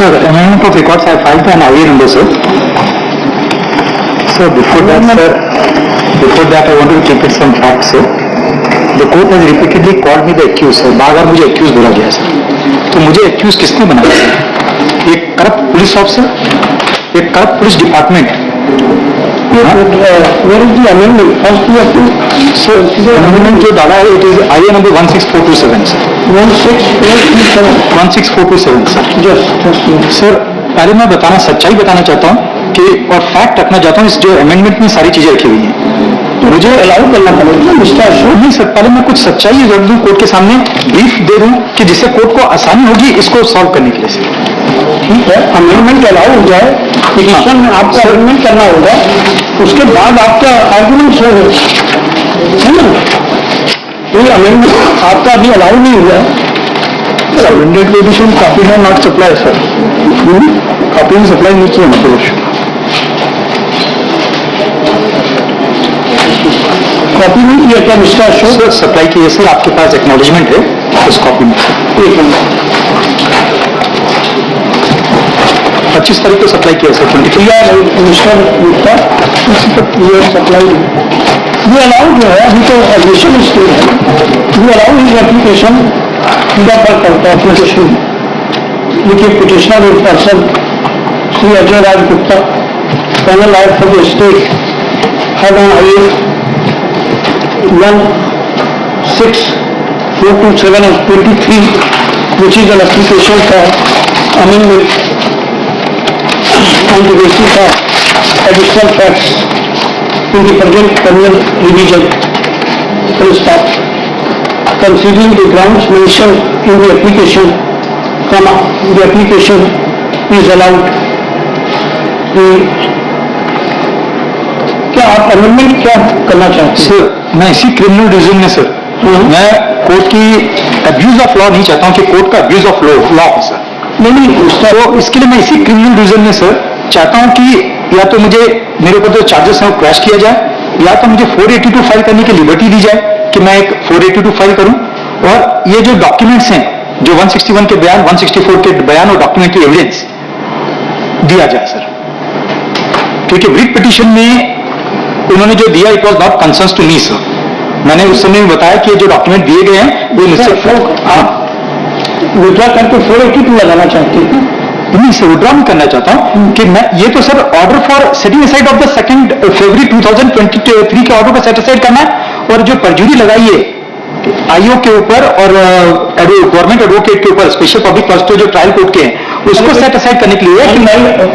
Sir, amendment of records I filed an IA number, sir. Sir, before that, I wanted to keep it some facts, sir. The court has repeatedly called me the accused, sir. बार-बार मुझे accused बोला गया, sir. तो मुझे accused किसने बनाया, sir? एक corrupt police officer, एक corrupt police department. Where is the amendment? First you have to... Sir, amendment जो डाला है, it is IA number 16427, sir. 16427. 16427, sir. Just. Sir, पहले मैं सच्चाई बताना चाहता हूँ कि और फैक्ट रखना चाहता हूँ. इस जो अमेंडमेंट में सारी चीजें रखी हुई हैं, तो मुझे अलाउ करना पड़ेगा मिस्टर अशोक. नहीं सर, पहले मैं कुछ सच्चाई रख दूँ कोर्ट के सामने, ब्रीफ दे दूँ कि जिससे कोर्ट को आसानी होगी इसको सॉल्व करने के लिए. ठीक है, अमेंडमेंट अलाउ हो जाए, पिटीशन में आपको अमेंडमेंट करना होगा, उसके बाद आपका आर्गुमेंट है ना. कोई अमेंडमेंट आपका अभी अलाउ नहीं हुआ है. अमेंडेड पिटीशन कॉपी है नॉट सप्लाई, सर. कॉपी में सप्लाई नहीं किया मतलब कॉपी नहीं किया क्या मिस्टर अशोक? सर, सप्लाई की है सर, आपके पास एक्नॉलेजमेंट है उस कॉपी में. 25 तारीख को सप्लाई किया सर. 23 मिस्टर गुप्ता ये सप्लाई ये अलाउ जो है अभी तो एडमिशन स्टेज है. ये अलाउ इस एप्लीकेशन पूरा पर करता है एप्लीकेशन. देखिए petitioner in person Shri Ajay Raj Gupta, panel lawyer for the state, head on I 16427 of 23, which is an application for amendment on the basis of additional facts in the present criminal revision. Full stop. Considering the grounds mentioned in the application, the application is allowed. क्या आप amendment क्या करना चाहते हैं? Sir, मैं इसी criminal division में sir, मैं कोर्ट की अब्यूज ऑफ लॉ नहीं चाहता हूँ कि कोर्ट का अब्यूज ऑफ लॉ हो सर. नहीं, तो इसके लिए मैं इसी क्रिमिनल डिवीजन में सर चाहता हूँ कि या तो मुझे मेरे ऊपर जो चार्जेस हैं वो क्रैश किया जाए, या तो मुझे 482 फाइल करने की लिबर्टी दी जाए कि मैं एक 482 फाइल करूं, और ये जो डॉक्यूमेंट्स हैं जो 161 के बयान, 164 के बयान और डॉक्यूमेंट्री एविडेंस दिया जाए सर. क्योंकि रिट पिटीशन में उन्होंने जो दिया it was not concerns to me sir. मैंने उस समय बताया कि जो डॉक्यूमेंट दिए गए हैं वो मुझसे आप विड्रॉ करके 482 लगाना चाहते हैं? नहीं सर, विड्रॉ नहीं करना चाहता हूं कि मैं ये तो sir order for setting aside of the 2 फरवरी 2023 के ऑर्डर को सेट असाइड करना है, और जो परजुरी लगाई है आईओ के ऊपर और गवर्नमेंट एडवोकेट के ऊपर, स्पेशल पब्लिक प्रोसिक्यूटर जो ट्रायल कोर्ट के हैं, उसको सेट असाइड करने के लिए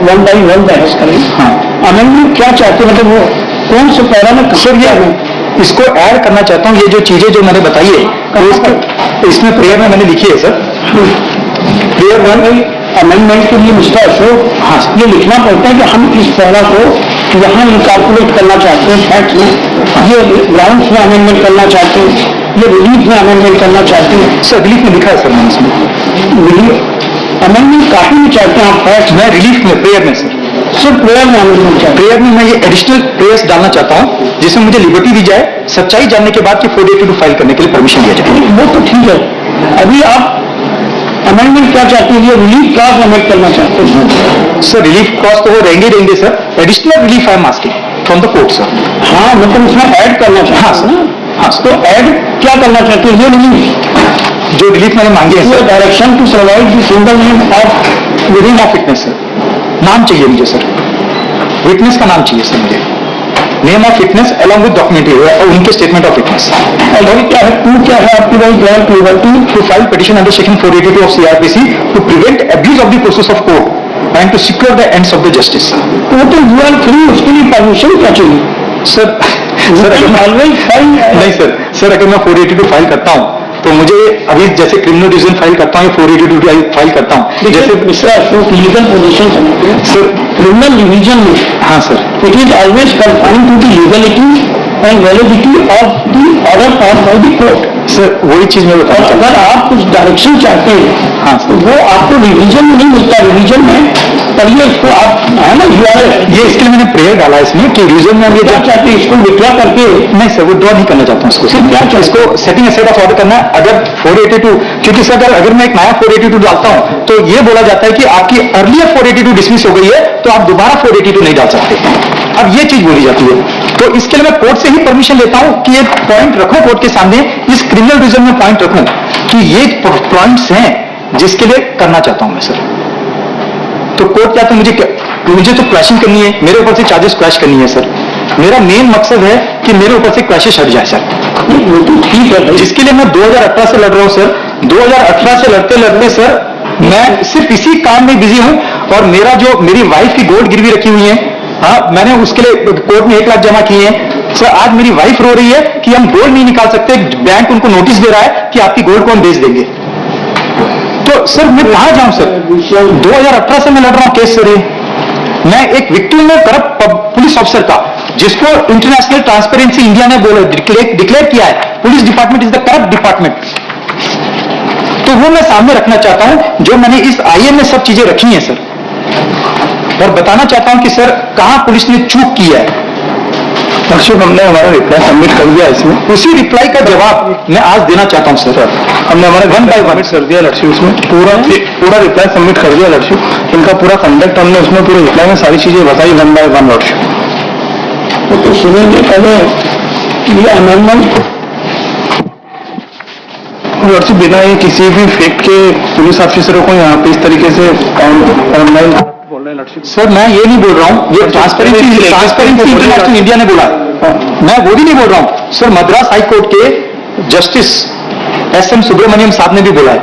वन बाई वन बहस करें. हाँ, अमेंडमेंट क्या चाहते हैं, मतलब वो कौन से पैरा में सर ये इसको ऐड करना चाहता हूँ. ये जो चीजें जो मैंने बताई है इसमें प्रेयर में मैंने लिखी है सर. प्रेयर वन अमेंडमेंट के लिए मिस्टर अशोक, हाँ ये लिखना पड़ता है कि हम इस पैरा को यहाँ इनकॉर्पोरेट करना चाहते हैं फैक्ट में, ये ग्राउंड्स में अमेंडमेंट करना चाहते हैं, ये रिलीफ में अमेंडमेंट करना चाहते हैं. सर रिलीफ में लिखा है सर मैंने इसमें. रिलीफ अमेंडमेंट काफी में चाहते हैं आप फैक्ट मैं रिलीफ में, प्रेयर में सर. सर प्रेयर में अमेंडमेंट चाहते हैं. प्रेयर में मैं ये एडिशनल प्रेयर्स डालना चाहता हूँ जिसमें मुझे लिबर्टी दी जाए, सच्चाई जानने के बाद कि 482 फाइल करने के लिए परमिशन दिया जाए. वो तो ठीक है. अभी आप अमेंडमेंट क्या चाहते हैं? ये रिलीफ क्लॉज अमेंड करना चाहते हैं? सर रिलीफ क्लॉज तो वो रहेंगे sir. Additional relief I am asking from the court sir. हाँ मतलब इसमें ऐड करना चाहते हैं. हाँ सर. हाँ तो ऐड क्या करना चाहते हैं? ये रिलीफ जो रिलीफ मैंने मांगी है sir, direction to survive the single name of name of witness sir. नाम चाहिए मुझे सर, विटनेस का नाम चाहिए सर मुझे. Name of witness along with documentary और उनके स्टेटमेंट ऑफ विटनेस. और क्या है, टू क्या है आपकी भाई? Grant liberty to file petition under section 482 of CrPC to prevent abuse of the process of court and to secure the ends of the justice. तो यू आर फ्री, उसके लिए परमिशन क्या चाहिए सर? सर नहीं sir, अगर मैं 482 file करता हूँ तो मुझे अभी जैसे क्रिमिनल डिवीजन फाइल करता हूँ, 482 फाइल करता हूँ जैसे mister Ashok legal position sir. Criminal division में हाँ sir, it is always confined to the legality and validity of the order pass by the court. Sir वही चीज मैं और अगर आप कुछ डायरेक्शन चाहते हैं हाँ तो वो आपको रिवीजन में नहीं मिलता, रिवीजन में पढ़िए उसको आप, है ना, ये इसके लिए मैंने प्रेयर डाला इसमें कि रीजन में हम ये क्या चाहते हैं, इसको विड्रॉ करके नहीं सर विड्रॉ नहीं करना चाहता हूँ इसको फिर क्या चाहते इसको सेटिंग असाइड ऑफ ऑर्डर करना है। अगर 482 क्योंकि सर अगर मैं एक नया 482 डालता हूँ तो ये बोला जाता है कि आपकी अर्लियर 482 डिसमिस हो गई है तो आप दोबारा 482 नहीं डाल सकते। अब ये चीज बोली जाती है तो इसके लिए मैं कोर्ट से ही परमिशन लेता हूं कि एक पॉइंट रखूं कोर्ट के सामने, इस क्रिमिनल रीजन में पॉइंट रखूं कि ये पॉइंट्स हैं जिसके लिए करना चाहता हूं मैं सर। तो कोर्ट क्या तो मुझे तो क्रैशिंग करनी है, मेरे ऊपर से चार्जेस क्रैश करनी है सर। मेरा मेन मकसद है कि मेरे ऊपर से क्रैशेस हट जाए सर। ठीक है, जिसके लिए मैं 2018 से लड़ रहा हूं सर। 2018 से लड़ते लड़ते सर मैं सिर्फ इसी काम में बिजी हूं और मेरी वाइफ की गोल्ड गिरवी रखी हुई है। हाँ, मैंने उसके लिए कोर्ट में 1 लाख जमा किए हैं सर। आज मेरी वाइफ रो रही है कि हम गोल्ड नहीं निकाल सकते, बैंक उनको नोटिस दे रहा है कि आपकी गोल्ड को हम बेच देंगे। तो सर मैं कहां जाऊं सर? 2018 से मैं लड़ रहा हूं केस सर। ये मैं एक विक्टिम हूं करप्ट पुलिस ऑफिसर का, जिसको इंटरनेशनल ट्रांसपेरेंसी इंडिया ने बोला डिक्लेयर किया है police department is the corrupt department. तो वो मैं सामने रखना चाहता हूं, जो मैंने इस आईएम में सब चीजें रखी हैं सर, और बताना चाहता हूं कि सर कहां पुलिस ने चूक की है। दर्शक हमने हमारा रिप्लाई सबमिट कर दिया इसमें, उसी रिप्लाई का जवाब मैं आज देना चाहता हूं सर। हमने हमारा 1 by 1 कर दिया लड़की, उसमें पूरा रिप्लाई सबमिट कर दिया लड़की। इनका पूरा कंडक्ट हमने उसमें पूरे रिप्लाई में सारी चीजें बताई 1 by 1 लड़की। तो सुनेंगे पहले ये अमेंडमेंट लड़की बिना ये किसी भी फेक के पुलिस ऑफिसरों को यहाँ पे इस तरीके से ऑनलाइन बोल रहे हैं लड़की। सर मैं ये नहीं बोल रहा हूं, ये ट्रांसपेरेंसी इंटरनेशनल इंडिया ने बोला, मैं वो भी नहीं बोल रहा हूं सर। मद्रास हाई कोर्ट के जस्टिस SM सुब्रमण्यम साहब ने भी बोला है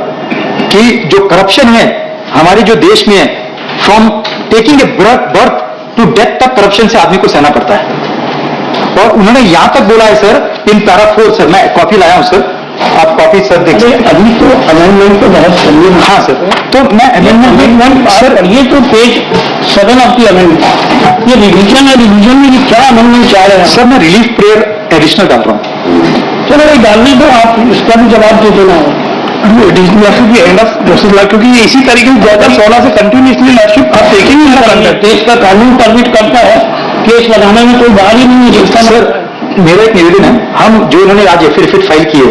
कि जो करप्शन है हमारे जो देश में है, from taking a birth to death तक करप्शन से आदमी को सहना पड़ता है। और उन्होंने यहां तक बोला है सर इन पैरा 4 सर, मैं कॉपी लाया हूं सर, आप कॉपी सर देखिए। अभी तो अमेंडमेंट को बहुत चलिए। हाँ सर, तो मैं अमेंडमेंट सर ये तो पेज 7 ऑफ दी अमेंडमेंट, ये रिवीजन है, रिवीजन में क्या अमेंडमेंट चाह रहे हैं सर? मैं रिलीफ प्रेयर एडिशनल डाल रहा हूँ। चलो भाई डालने दो, आप इसका भी जवाब दे देना है। एंड ऑफ जस्टिस लॉ, क्योंकि ये इसी तरीके से 2016 से कंटिन्यूसली लॉर्डशिप आप देखेंगे देश का कानून परमिट करता है केस लगाने में, कोई बाहर ही नहीं है जिसका सर मेरा एक निवेदन है, हम जो इन्होंने आज एफिडेविट फाइल किए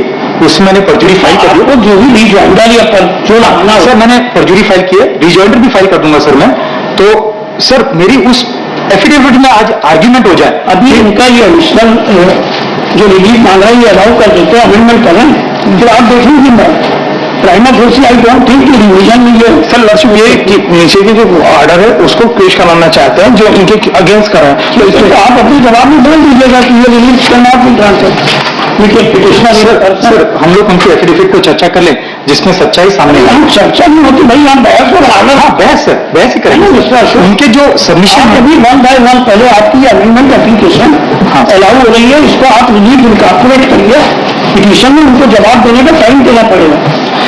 उसमें मैंने परजुरी फाइल कर दी, जो भी रिजॉइंडर या जो लाना सर मैंने परजुरी फाइल की है, रिजॉइंडर भी फाइल कर दूंगा सर मैं। तो सर मेरी उस एफिडेविट में आज आर्ग्यूमेंट हो जाए। अभी इनका ये एडिशनल जो रिलीफ मांग रहा है ये अलाउ कर देते हैं, अमेंडमेंट करें, फिर आप देखेंगे मैं prima facie I don't think कि रिवीजन में ये सर लक्ष्य ये कि नीचे के जो ऑर्डर है उसको पेश कराना चाहते हैं जो इनके अगेंस्ट कर रहे हैं। तो इसको आप अपने जवाब में बोल दीजिएगा कि ये रिलीफ करना आप ट्रांसफर सर हम लोग उनकी एफिडेविट को चर्चा कर लें जिसमें सच्चाई सामने आए। चर्चा नहीं होती भाई, आप बहस और आगे हाँ बहस ही करेंगे। उनके जो सबमिशन है अभी 1 by 1 पहले आपकी अमेंडमेंट एप्लीकेशन अलाउ हो रही है, इसको आप रिलीफ इनकॉर्पोरेट करिए, पिटीशन में उनको जवाब देने का टाइम देना पड़ेगा।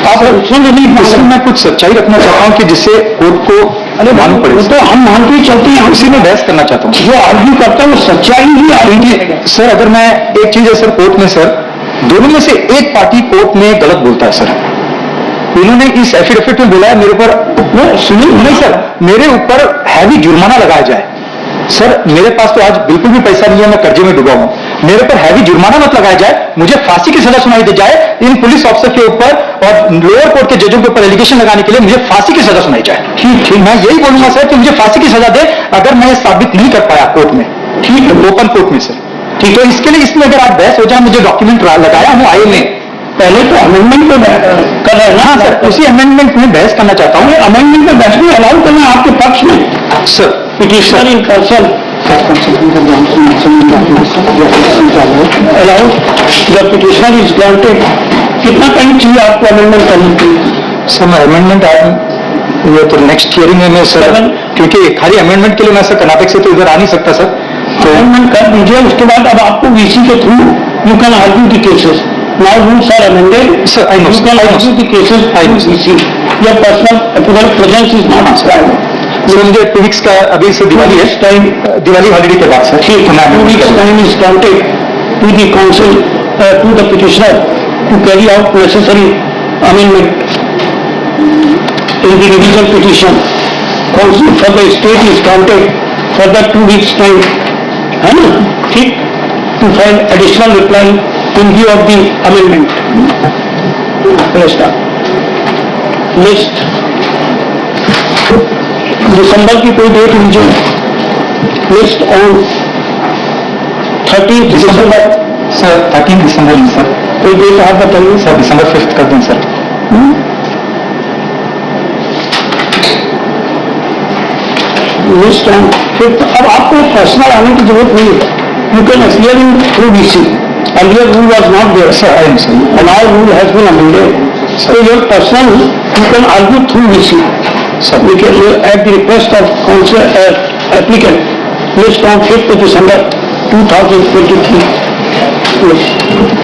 आप उसमें रिलीफ इसमें मैं कुछ सच्चाई रखना चाहता हूँ कि जिससे कोर्ट को मालूम पड़े। तो हम मानते ही चलते हैं, उसी में बहस करना चाहता हूँ। जो आर्ग्यू करता है वो सच्चाई ही आर्ग्यू। सर अगर मैं एक चीज है सर, कोर्ट में सर दोनों में से एक पार्टी कोर्ट में गलत बोलता है सर। इन्होंने इस एफिडेविट में बोला है मेरे ऊपर सुनिए नहीं सर, मेरे ऊपर हैवी जुर्माना लगाया जाए। सर मेरे पास तो आज बिल्कुल भी पैसा नहीं है, मैं कर्जे में डूबा हूं, मेरे ऊपर हैवी जुर्माना मत लगाया जाए, मुझे फांसी की सजा सुनाई दी जाए इन पुलिस ऑफिसर के ऊपर और लोअर कोर्ट के जजों के ऊपर एलिगेशन लगाने के लिए मुझे फांसी की सजा सुनाई जाए। ठीक मैं यही बोलूंगा सर कि मुझे फांसी की सजा दे अगर मैं साबित नहीं कर पाया कोर्ट में, ठीक है, ओपन कोर्ट में सर। ठीक तो इसके लिए इसमें अगर आप बहस हो जाए, मुझे डॉक्यूमेंट लगाया हूँ आई में, पहले तो अमेंडमेंट पे कर रहे हैं ना सर, उसी अमेंडमेंट में बहस करना चाहता हूँ। अमेंडमेंट पे बहस भी अलाउ करना है आपके पक्ष में sir. Petitioner in person allow the petitioner is granted. कितना टाइम चाहिए आपको अमेंडमेंट करने के लिए? सर मैं अमेंडमेंट ये तो नेक्स्ट हियरिंग में सर, क्योंकि खाली अमेंडमेंट के लिए मैं सर कर्नाटक से तो इधर आ नहीं सकता सर, तो अमेंडमेंट कर दीजिए। उसके बाद अब आपको वीसी के through you can argue the cases. Now rules are amended sir, I know, you can argue the cases through VC. Your personal presence is not required. Sir मुझे 2 वीक्स का अभी से दिवाली है, टाइम दिवाली हॉलीडे के बाद sir. ठीक है, 2 weeks time is granted to the counsel to the petitioner to carry out necessary amendment in the revision petition. Council for the state is granted further 2 weeks time, है ना, ठीक, to file additional reply in view of the amendment. Let's start. Next, दिसंबर की कोई date लीजिए. Next on 30 December. Sir 13 दिसंबर में sir. कोई date आप बताइए. सर दिसंबर 5 कर दें सर. List on fifth. अब आपको पर्सनल आने की जरूरत नहीं है. You can appear in through VC. Earlier rule was not there sir I am sir. and our rule has been amended. So your person, you can argue through VC. Sir. We can, at the request of council applicant, list on 5th December 2023. Yes.